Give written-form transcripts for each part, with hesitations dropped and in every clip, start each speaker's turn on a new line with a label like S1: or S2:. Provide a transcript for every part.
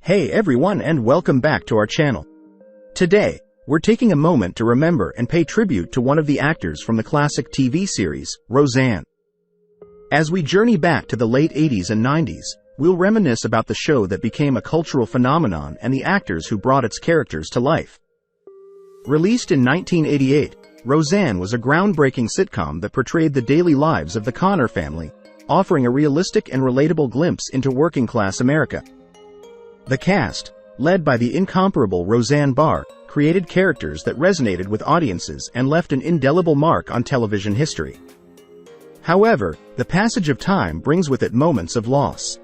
S1: Hey everyone, and welcome back to our channel. Today, we're taking a moment to remember and pay tribute to one of the actors from the classic TV series, Roseanne. As we journey back to the late 80s and 90s, we'll reminisce about the show that became a cultural phenomenon and the actors who brought its characters to life. Released in 1988, Roseanne was a groundbreaking sitcom that portrayed the daily lives of the Conner family, offering a realistic and relatable glimpse into working-class America. The cast, led by the incomparable Roseanne Barr, created characters that resonated with audiences and left an indelible mark on television history. However, the passage of time brings with it moments of loss.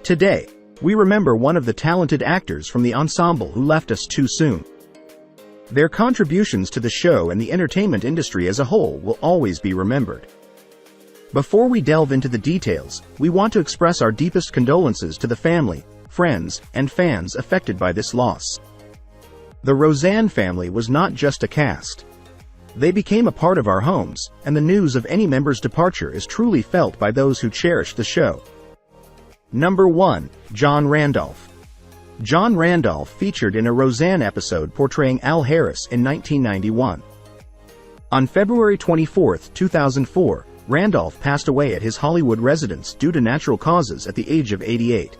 S1: Today, we remember one of the talented actors from the ensemble who left us too soon. Their contributions to the show and the entertainment industry as a whole will always be remembered. Before we delve into the details, we want to express our deepest condolences to the family, friends, and fans affected by this loss. The Roseanne family was not just a cast. They became a part of our homes, and the news of any member's departure is truly felt by those who cherish the show. Number 1. John Randolph. John Randolph featured in a Roseanne episode portraying Al Harris in 1991. On February 24, 2004, Randolph passed away at his Hollywood residence due to natural causes at the age of 88.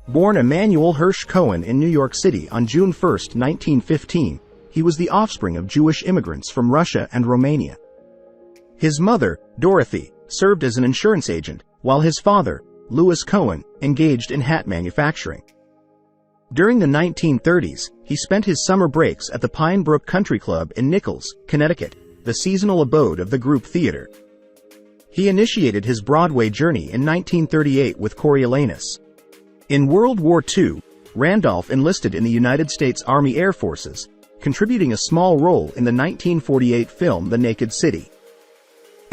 S1: Born Emanuel Hirsch Cohen in New York City on June 1, 1915, he was the offspring of Jewish immigrants from Russia and Romania. His mother, Dorothy, served as an insurance agent, while his father, Louis Cohen, engaged in hat manufacturing. During the 1930s, he spent his summer breaks at the Pine Brook Country Club in Nichols, Connecticut, the seasonal abode of the group theater. He initiated his Broadway journey in 1938 with Coriolanus. In World War II, Randolph enlisted in the United States Army Air Forces, contributing a small role in the 1948 film The Naked City.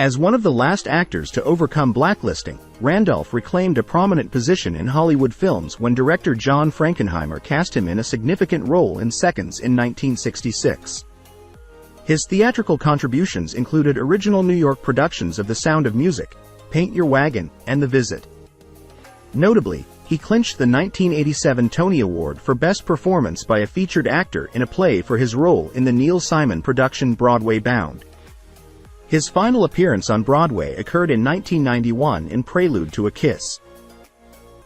S1: As one of the last actors to overcome blacklisting, Randolph reclaimed a prominent position in Hollywood films when director John Frankenheimer cast him in a significant role in Seconds in 1966. His theatrical contributions included original New York productions of The Sound of Music, Paint Your Wagon, and The Visit. Notably, he clinched the 1987 Tony Award for Best Performance by a Featured Actor in a Play for his role in the Neil Simon production Broadway Bound. His final appearance on Broadway occurred in 1991 in Prelude to a Kiss.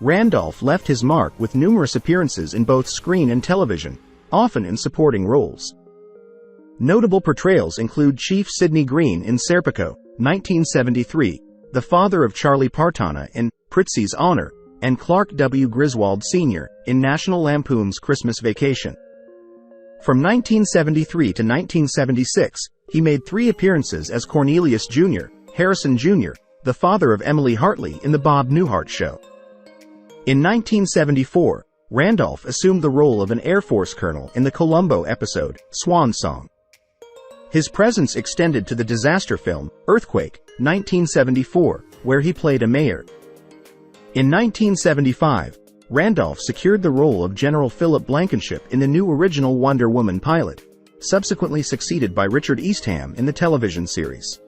S1: Randolph left his mark with numerous appearances in both screen and television, often in supporting roles. Notable portrayals include Chief Sidney Green in Serpico, 1973, the father of Charlie Partana in Prizzi's Honor, and Clark W. Griswold Sr. in National Lampoon's Christmas Vacation. From 1973 to 1976, he made 3 appearances as Cornelius Jr., Harrison Jr., the father of Emily Hartley in The Bob Newhart Show. In 1974, Randolph assumed the role of an Air Force colonel in the Columbo episode, Swan Song. His presence extended to the disaster film, Earthquake, 1974, where he played a mayor. In 1975, Randolph secured the role of General Philip Blankenship in the new original Wonder Woman pilot, subsequently succeeded by Richard Eastham in the television series.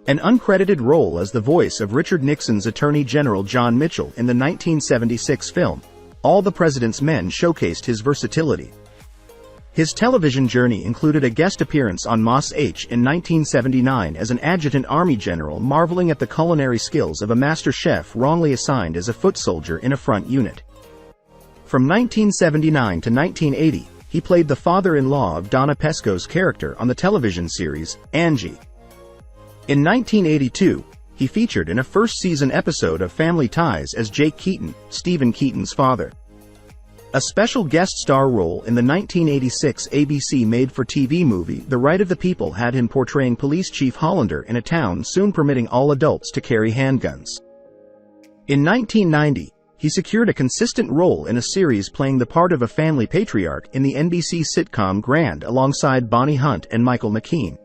S1: An uncredited role as the voice of Richard Nixon's Attorney General John Mitchell in the 1976 film, All the President's Men showcased his versatility. His television journey included a guest appearance on Moss H in 1979 as an adjutant army general marveling at the culinary skills of a master chef wrongly assigned as a foot soldier in a front unit. From 1979 to 1980, he played the father-in-law of Donna Pesco's character on the television series, Angie. In 1982, he featured in a first-season episode of Family Ties as Jake Keaton, Stephen Keaton's father. A special guest star role in the 1986 ABC made-for-TV movie The Right of the People had him portraying Police Chief Hollander in a town soon permitting all adults to carry handguns. In 1990, he secured a consistent role in a series playing the part of a family patriarch in the NBC sitcom Grand alongside Bonnie Hunt and Michael McKean.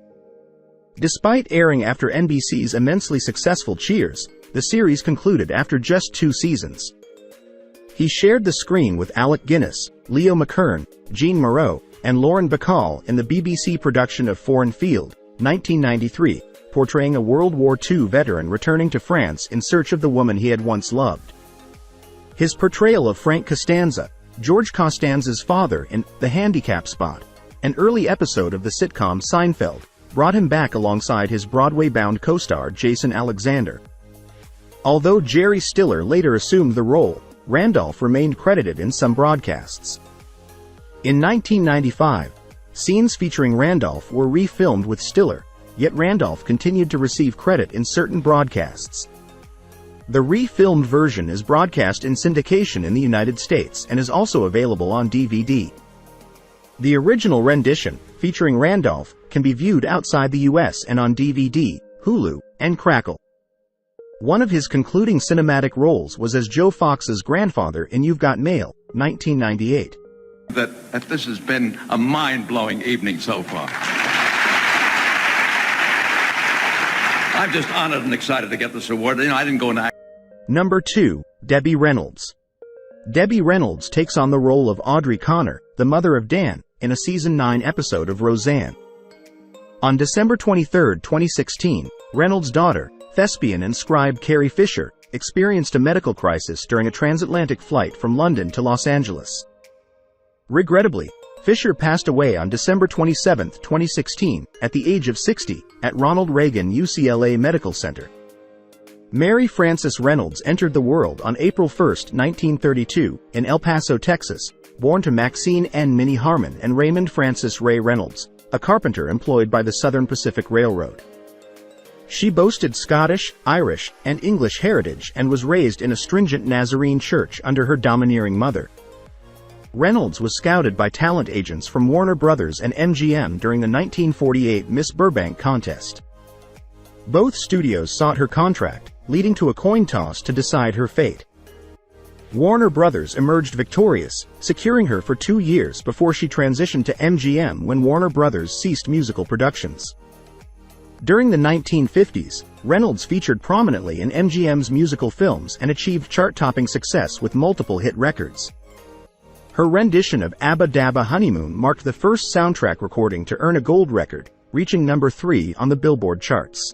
S1: Despite airing after NBC's immensely successful Cheers, the series concluded after just 2 seasons. He shared the screen with Alec Guinness, Leo McKern, Jean Moreau, and Lauren Bacall in the BBC production of Foreign Field, 1993, portraying a World War II veteran returning to France in search of the woman he had once loved. His portrayal of Frank Costanza, George Costanza's father in The Handicap Spot, an early episode of the sitcom Seinfeld, brought him back alongside his Broadway-bound co-star Jason Alexander. Although Jerry Stiller later assumed the role, Randolph remained credited in some broadcasts. In 1995, scenes featuring Randolph were refilmed with Stiller, yet Randolph continued to receive credit in certain broadcasts. The refilmed version is broadcast in syndication in the United States and is also available on DVD. The original rendition, featuring Randolph, can be viewed outside the US and on DVD, Hulu, and Crackle. One of his concluding cinematic roles was as Joe Fox's grandfather in You've Got Mail, 1998.
S2: That this has been a mind-blowing evening so far. I'm just honored and excited to get this award. I didn't go into...
S1: Number 2, Debbie Reynolds. Debbie Reynolds takes on the role of Audrey Conner, the mother of Dan, in a Season 9 episode of Roseanne. On December 23, 2016, Reynolds' daughter, thespian and scribe Carrie Fisher, experienced a medical crisis during a transatlantic flight from London to Los Angeles. Regrettably, Fisher passed away on December 27, 2016, at the age of 60, at Ronald Reagan UCLA Medical Center. Mary Frances Reynolds entered the world on April 1, 1932, in El Paso, Texas, born to Maxine N. Minnie Harmon and Raymond Francis Ray Reynolds, a carpenter employed by the Southern Pacific Railroad. She boasted Scottish, Irish, and English heritage and was raised in a stringent Nazarene church under her domineering mother. Reynolds was scouted by talent agents from Warner Brothers and MGM during the 1948 Miss Burbank contest. Both studios sought her contract, leading to a coin toss to decide her fate. Warner Brothers emerged victorious, securing her for 2 years before she transitioned to MGM when Warner Brothers ceased musical productions. During the 1950s, Reynolds featured prominently in MGM's musical films and achieved chart-topping success with multiple hit records. Her rendition of Abba Dabba Honeymoon marked the first soundtrack recording to earn a gold record, reaching number 3 on the Billboard charts.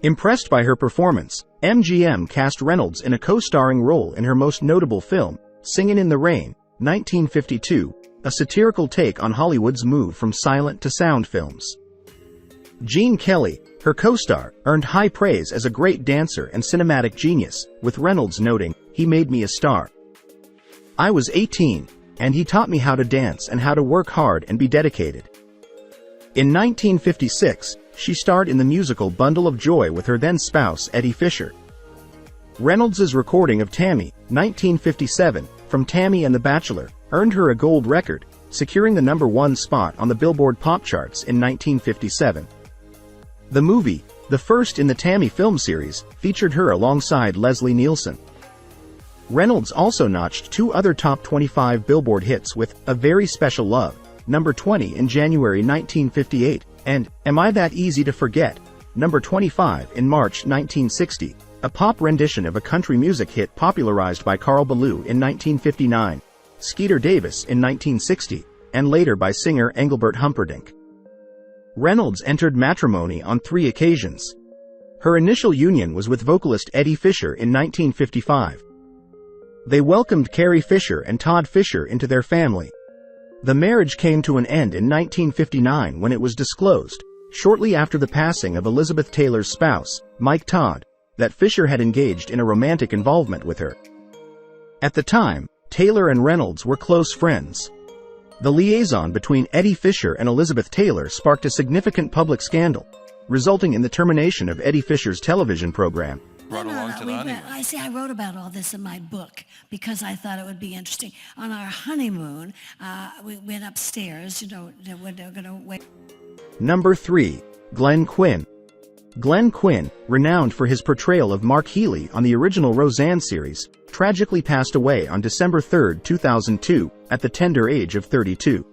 S1: Impressed by her performance, MGM cast Reynolds in a co-starring role in her most notable film, Singin' in the Rain, 1952, a satirical take on Hollywood's move from silent to sound films. Gene Kelly, her co-star, earned high praise as a great dancer and cinematic genius, with Reynolds noting, "He made me a star. I was 18, and he taught me how to dance and how to work hard and be dedicated." In 1956, she starred in the musical Bundle of Joy with her then-spouse Eddie Fisher. Reynolds's recording of Tammy, 1957, from Tammy and the Bachelor, earned her a gold record, securing the number 1 spot on the Billboard pop charts in 1957. The movie, the first in the Tammy film series, featured her alongside Leslie Nielsen. Reynolds also notched 2 other top 25 Billboard hits with A Very Special Love, number 20 in January 1958, and Am I That Easy to Forget, number 25 in March 1960, a pop rendition of a country music hit popularized by Carl Ballou in 1959, Skeeter Davis in 1960, and later by singer Engelbert Humperdinck. Reynolds entered matrimony on 3 occasions. Her initial union was with vocalist Eddie Fisher in 1955. They welcomed Carrie Fisher and Todd Fisher into their family. The marriage came to an end in 1959 when it was disclosed, shortly after the passing of Elizabeth Taylor's spouse, Mike Todd, that Fisher had engaged in a romantic involvement with her. At the time, Taylor and Reynolds were close friends. The liaison between Eddie Fisher and Elizabeth Taylor sparked a significant public scandal, resulting in the termination of Eddie Fisher's television program.
S3: I wrote about all this in my book because I thought it would be interesting. On our honeymoon, we went upstairs, when they were going to wait.
S1: Number 3, Glenn Quinn. Glenn Quinn, renowned for his portrayal of Mark Healey on the original Roseanne series, tragically passed away on December 3, 2002, at the tender age of 32.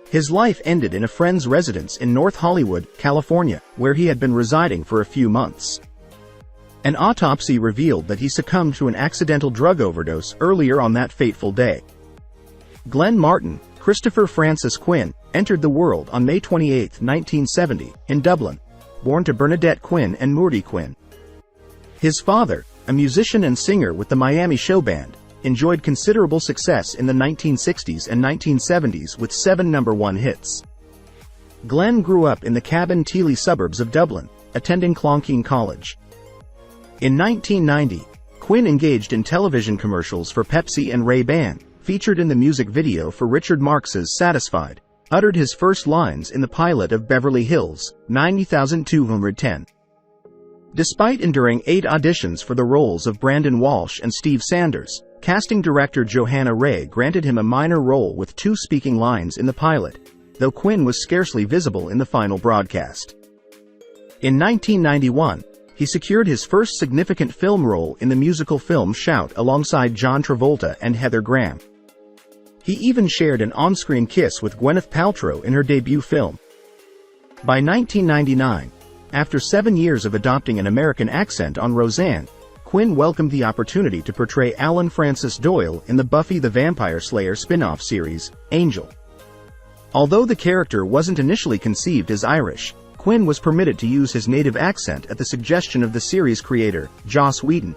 S1: His life ended in a friend's residence in North Hollywood, California, where he had been residing for a few months. An autopsy revealed that he succumbed to an accidental drug overdose earlier on that fateful day. Glenn Martin, Christopher Francis Quinn, entered the world on May 28, 1970, in Dublin, born to Bernadette Quinn and Mourdy Quinn. His father, a musician and singer with the Miami Show Band, enjoyed considerable success in the 1960s and 1970s with 7 #1 hits. Glenn grew up in the Cabin Teely suburbs of Dublin, attending Clonkeen College. In 1990, Quinn engaged in television commercials for Pepsi and Ray-Ban, featured in the music video for Richard Marx's Satisfied, uttered his first lines in the pilot of Beverly Hills, 90210. Despite enduring 8 auditions for the roles of Brandon Walsh and Steve Sanders, casting director Johanna Ray granted him a minor role with 2 speaking lines in the pilot, though Quinn was scarcely visible in the final broadcast. In 1991, he secured his first significant film role in the musical film Shout alongside John Travolta and Heather Graham. He even shared an on-screen kiss with Gwyneth Paltrow in her debut film. By 1999, after 7 years of adopting an American accent on Roseanne, Quinn welcomed the opportunity to portray Alan Francis Doyle in the Buffy the Vampire Slayer spin-off series, Angel. Although the character wasn't initially conceived as Irish, Quinn was permitted to use his native accent at the suggestion of the series creator, Joss Whedon.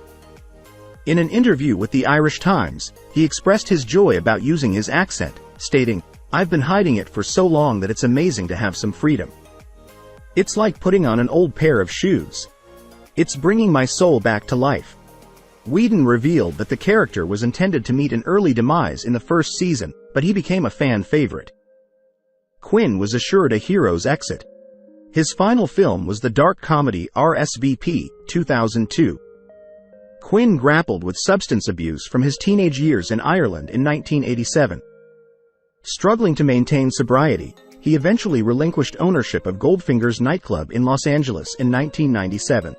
S1: In an interview with the Irish Times, he expressed his joy about using his accent, stating, "I've been hiding it for so long that it's amazing to have some freedom. It's like putting on an old pair of shoes. It's bringing my soul back to life." Whedon revealed that the character was intended to meet an early demise in the first season, but he became a fan favorite. Quinn was assured a hero's exit. His final film was the dark comedy RSVP, 2002. Quinn grappled with substance abuse from his teenage years in Ireland in 1987. Struggling to maintain sobriety, he eventually relinquished ownership of Goldfinger's nightclub in Los Angeles in 1997.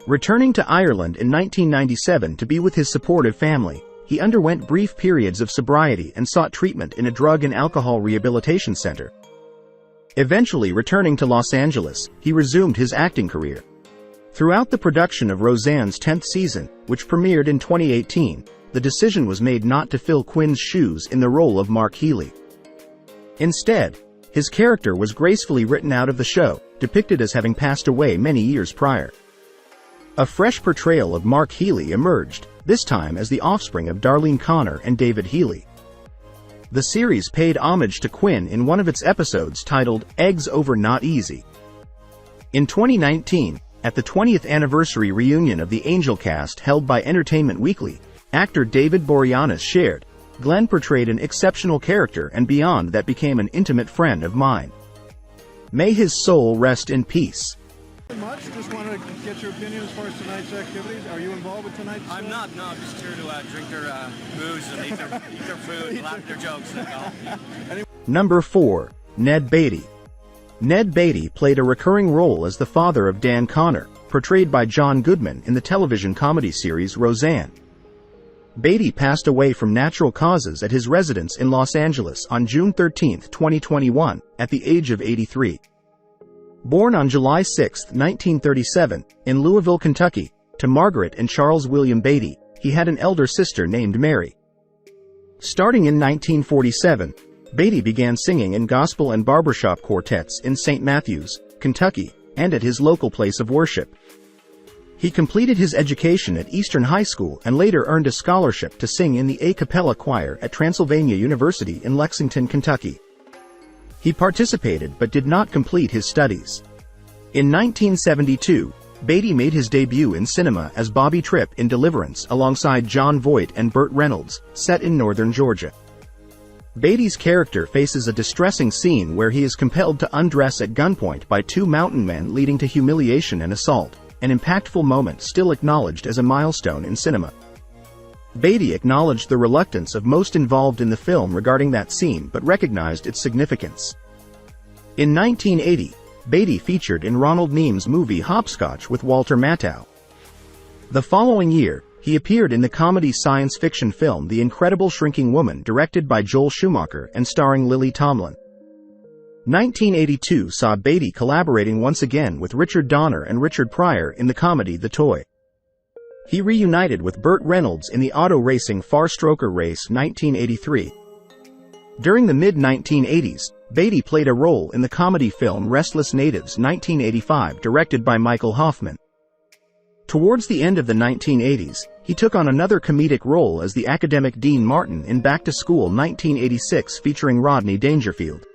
S1: Returning to Ireland in 1997 to be with his supportive family, he underwent brief periods of sobriety and sought treatment in a drug and alcohol rehabilitation center. Eventually returning to Los Angeles, he resumed his acting career. Throughout the production of Roseanne's 10th season, which premiered in 2018, the decision was made not to fill Quinn's shoes in the role of Mark Healy. Instead, his character was gracefully written out of the show, depicted as having passed away many years prior. A fresh portrayal of Mark Healy emerged, this time as the offspring of Darlene Conner and David Healy. The series paid homage to Quinn in one of its episodes titled Eggs Over Not Easy. In 2019, at the 20th anniversary reunion of the Angel cast held by Entertainment Weekly, actor David Boreanaz shared, "Glenn portrayed an exceptional character and beyond that became an intimate friend of mine. May his soul rest in peace."
S4: Just wanted to get your opinion as far as tonight's activities. Are you involved with tonight's?
S5: I'm not. No, I'm just here to drink their booze and eat their food, laugh at their jokes.
S1: Number 4. Ned Batty. Ned Batty played a recurring role as the father of Dan Conner, portrayed by John Goodman in the television comedy series Roseanne. Batty passed away from natural causes at his residence in Los Angeles on June 13, 2021, at the age of 83. Born on July 6, 1937, in Louisville, Kentucky, to Margaret and Charles William Batty, he had an elder sister named Mary. Starting in 1947, Batty began singing in gospel and barbershop quartets in St. Matthews, Kentucky, and at his local place of worship. He completed his education at Eastern High School and later earned a scholarship to sing in the a cappella choir at Transylvania University in Lexington, Kentucky. He participated but did not complete his studies. In 1972, Batty made his debut in cinema as Bobby Tripp in Deliverance alongside Jon Voight and Burt Reynolds, set in northern Georgia. Batty's character faces a distressing scene where he is compelled to undress at gunpoint by 2 mountain men, leading to humiliation and assault, an impactful moment still acknowledged as a milestone in cinema. Batty acknowledged the reluctance of most involved in the film regarding that scene but recognized its significance. In 1980, Batty featured in Ronald Neam's movie Hopscotch with Walter Matthau. The following year, he appeared in the comedy science fiction film The Incredible Shrinking Woman, directed by Joel Schumacher and starring Lily Tomlin. 1982 saw Batty collaborating once again with Richard Donner and Richard Pryor in the comedy The Toy. He reunited with Burt Reynolds in the auto racing Far Stroker Race 1983. During the mid-1980s, Batty played a role in the comedy film Restless Natives 1985, directed by Michael Hoffman. Towards the end of the 1980s, he took on another comedic role as the academic Dean Martin in Back to School 1986 featuring Rodney Dangerfield.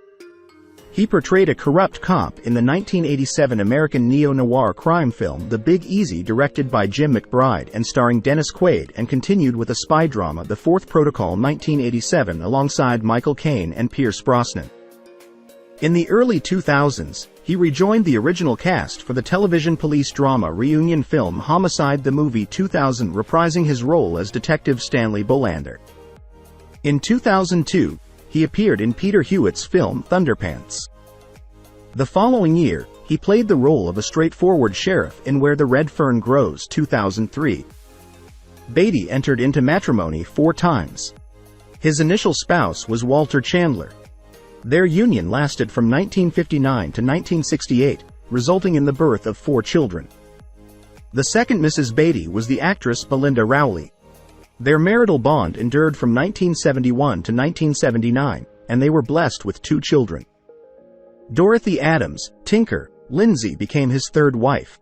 S1: He portrayed a corrupt cop in the 1987 American neo-noir crime film The Big Easy, directed by Jim McBride and starring Dennis Quaid, and continued with a spy drama The Fourth Protocol 1987 alongside Michael Caine and Pierce Brosnan. In the early 2000s, he rejoined the original cast for the television police drama reunion film Homicide the Movie 2000, reprising his role as Detective Stanley Bolander. In 2002, he appeared in Peter Hewitt's film Thunderpants. The following year, he played the role of a straightforward sheriff in Where the Red Fern Grows 2003. Batty entered into matrimony 4 times. His initial spouse was Walter Chandler. Their union lasted from 1959 to 1968, resulting in the birth of 4 children. The second Mrs. Batty was the actress Belinda Rowley. Their marital bond endured from 1971 to 1979, and they were blessed with 2 children. Dorothy Adams, Tinker, Lindsay became his 3rd wife.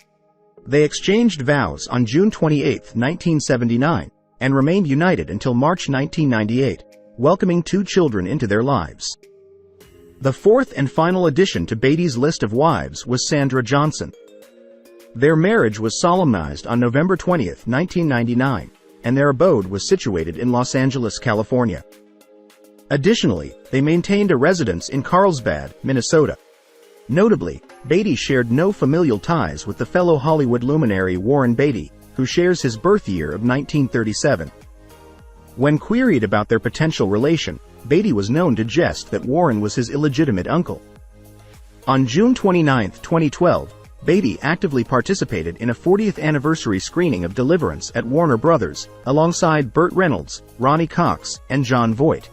S1: They exchanged vows on June 28, 1979, and remained united until March 1998, welcoming 2 children into their lives. The 4th and final addition to Batty's list of wives was Sandra Johnson. Their marriage was solemnized on November 20, 1999, and their abode was situated in Los Angeles, California. Additionally, they maintained a residence in Carlsbad, Minnesota. Notably, Batty shared no familial ties with the fellow Hollywood luminary Warren Beatty, who shares his birth year of 1937. When queried about their potential relation, Batty was known to jest that Warren was his illegitimate uncle. On June 29, 2012, Batty actively participated in a 40th anniversary screening of Deliverance at Warner Brothers, alongside Burt Reynolds, Ronnie Cox, and Jon Voight.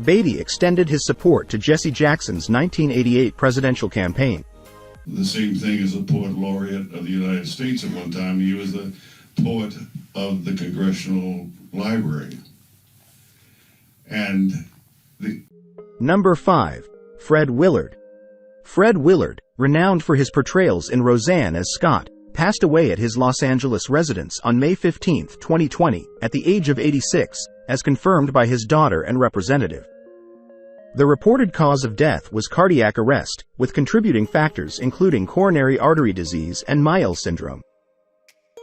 S1: Batty extended his support to Jesse Jackson's 1988 presidential campaign.
S6: The same thing as a poet laureate of the United States at one time. He was the poet of the Congressional Library. And
S1: Number 5. Fred Willard. Fred Willard, renowned for his portrayals in Roseanne as Scott, passed away at his Los Angeles residence on May 15, 2020, at the age of 86, as confirmed by his daughter and representative. The reported cause of death was cardiac arrest, with contributing factors including coronary artery disease and Myel syndrome.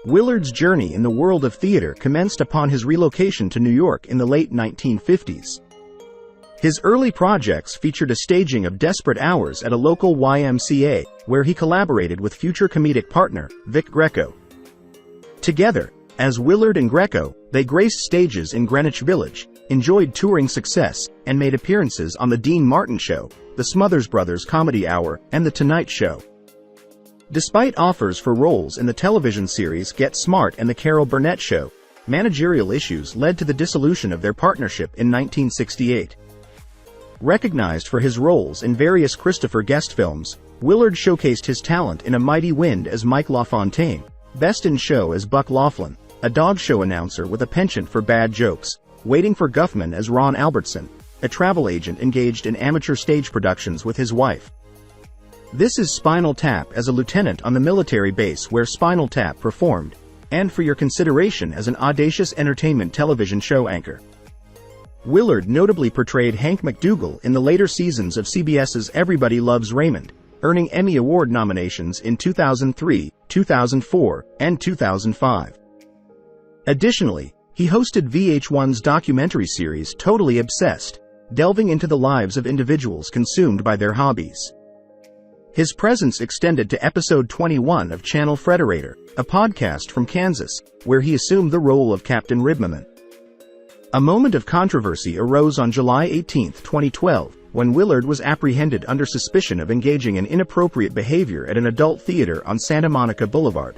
S1: Willard's journey in the world of theater commenced upon his relocation to New York in the late 1950s. His early projects featured a staging of Desperate Hours at a local YMCA, where he collaborated with future comedic partner, Vic Greco. Together, as Willard and Greco, they graced stages in Greenwich Village, enjoyed touring success, and made appearances on The Dean Martin Show, The Smothers Brothers Comedy Hour, and The Tonight Show. Despite offers for roles in the television series Get Smart and The Carol Burnett Show, managerial issues led to the dissolution of their partnership in 1968. Recognized for his roles in various Christopher Guest films, Willard showcased his talent in A Mighty Wind as Mike LaFontaine, Best in Show as Buck Laughlin, a dog show announcer with a penchant for bad jokes, Waiting for Guffman as Ron Albertson, a travel agent engaged in amateur stage productions with his wife. This is Spinal Tap as a lieutenant on the military base where Spinal Tap performed, and for your consideration as an audacious entertainment television show anchor. Willard notably portrayed Hank McDougal in the later seasons of CBS's Everybody Loves Raymond, earning Emmy Award nominations in 2003, 2004, and 2005. Additionally, he hosted VH1's documentary series Totally Obsessed, delving into the lives of individuals consumed by their hobbies. His presence extended to episode 21 of Channel Frederator, a podcast from Kansas, where he assumed the role of Captain Ribmaman. A moment of controversy arose on July 18, 2012, when Willard was apprehended under suspicion of engaging in inappropriate behavior at an adult theater on Santa Monica Boulevard.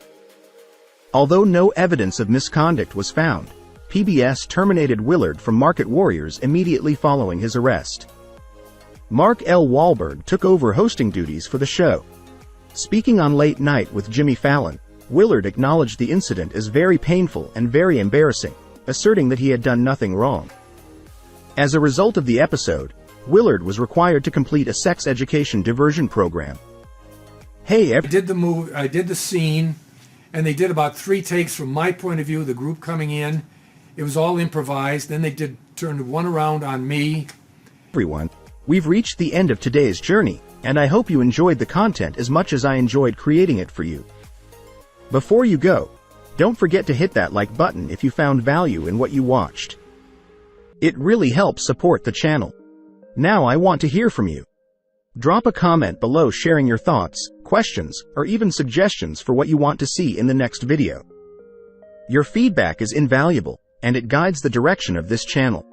S1: Although no evidence of misconduct was found, PBS terminated Willard from Market Warriors immediately following his arrest. Mark L. Wahlberg took over hosting duties for the show. Speaking on Late Night with Jimmy Fallon, Willard acknowledged the incident as very painful and very embarrassing, asserting that he had done nothing wrong. As a result of the episode, Willard was required to complete a sex education diversion program.
S7: I did the scene, and they did about 3 takes from my point of view, the group coming in. It was all improvised. Then they turned one around on me.
S1: Everyone, we've reached the end of today's journey, and I hope you enjoyed the content as much as I enjoyed creating it for you. Before you go, don't forget to hit that like button if you found value in what you watched. It really helps support the channel. Now I want to hear from you. Drop a comment below sharing your thoughts, questions, or even suggestions for what you want to see in the next video. Your feedback is invaluable, and it guides the direction of this channel.